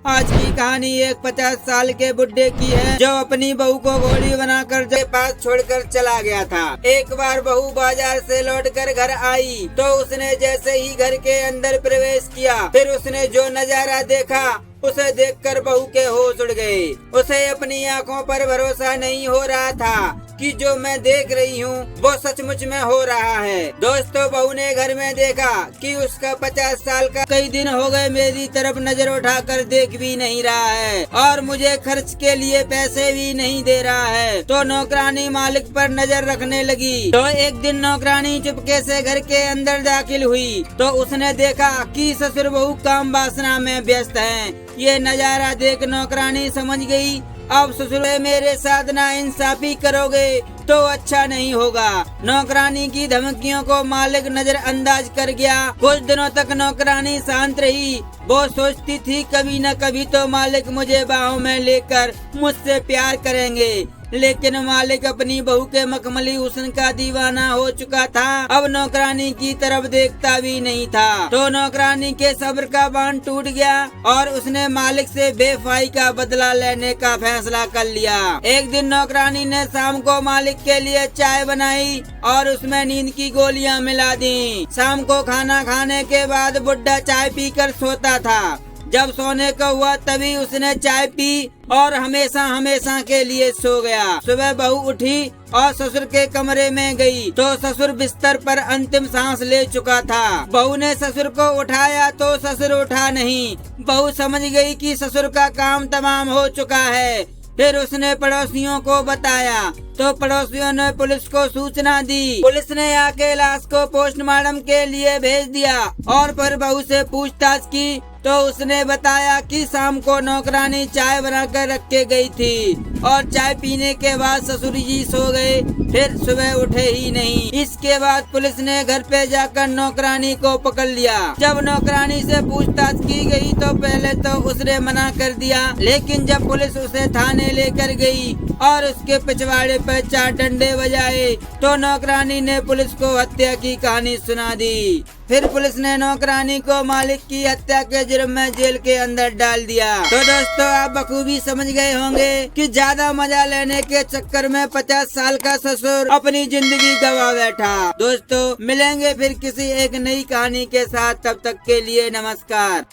आज की कहानी एक 50 साल के बुड्ढे की है जो अपनी बहू को घोड़ी बनाकर के पास छोड़कर चला गया था। एक बार बहू बाजार से लौटकर घर आई तो उसने जैसे ही घर के अंदर प्रवेश किया फिर उसने जो नजारा देखा उसे देखकर बहू के होश उड़ गए। उसे अपनी आंखों पर भरोसा नहीं हो रहा था कि जो मैं देख रही हूँ वो सचमुच में हो रहा है। दोस्तों, बहू ने घर में देखा कि उसका 50 साल का कई दिन हो गए मेरी तरफ नजर उठाकर देख भी नहीं रहा है और मुझे खर्च के लिए पैसे भी नहीं दे रहा है। तो नौकरानी मालिक पर नजर रखने लगी। तो एक दिन नौकरानी चुपके से घर के अंदर दाखिल हुई तो उसने देखा कि ससुर बहू काम वासना में व्यस्त हैं। ये नजारा देख नौकरानी समझ गई अब ससुर मेरे साथ ना इंसाफी करोगे तो अच्छा नहीं होगा। नौकरानी की धमकियों को मालिक नजरअंदाज कर गया। कुछ दिनों तक नौकरानी शांत रही। वो सोचती थी कभी न कभी तो मालिक मुझे बाहों में लेकर मुझसे प्यार करेंगे, लेकिन मालिक अपनी बहू के मखमली हुस्न का दीवाना हो चुका था। अब नौकरानी की तरफ देखता भी नहीं था। तो नौकरानी के सब्र का बांध टूट गया और उसने मालिक से बेवफाई का बदला लेने का फैसला कर लिया। एक दिन नौकरानी ने शाम को मालिक के लिए चाय बनाई और उसमें नींद की गोलियां मिला दी। शाम को खाना खाने के बाद बुड्ढा चाय पीकर सोता था। जब सोने को हुआ तभी उसने चाय पी और हमेशा हमेशा के लिए सो गया। सुबह बहू उठी और ससुर के कमरे में गई तो ससुर बिस्तर पर अंतिम सांस ले चुका था। बहू ने ससुर को उठाया तो ससुर उठा नहीं। बहू समझ गई कि ससुर का काम तमाम हो चुका है। फिर उसने पड़ोसियों को बताया तो पड़ोसियों ने पुलिस को सूचना दी। पुलिस ने आके लाश को पोस्टमार्टम के लिए भेज दिया और फिर बहू से पूछताछ की तो उसने बताया कि शाम को नौकरानी चाय बनाकर रख के गई थी और चाय पीने के बाद ससुर जी सो गए, फिर सुबह उठे ही नहीं। इसके बाद पुलिस ने घर पे जाकर नौकरानी को पकड़ लिया। जब नौकरानी से पूछताछ की गई तो पहले तो उसने मना कर दिया, लेकिन जब पुलिस उसे थाने लेकर गई और उसके पिछवाड़े पर 4 डंडे बजाए तो नौकरानी ने पुलिस को हत्या की कहानी सुना दी। फिर पुलिस ने नौकरानी को मालिक की हत्या के जुर्म में जेल के अंदर डाल दिया। तो दोस्तों, आप बखूबी समझ गए होंगे कि ज्यादा मजा लेने के चक्कर में 50 साल का ससुर अपनी जिंदगी गवा बैठा। दोस्तों, मिलेंगे फिर किसी एक नई कहानी के साथ, तब तक के लिए नमस्कार।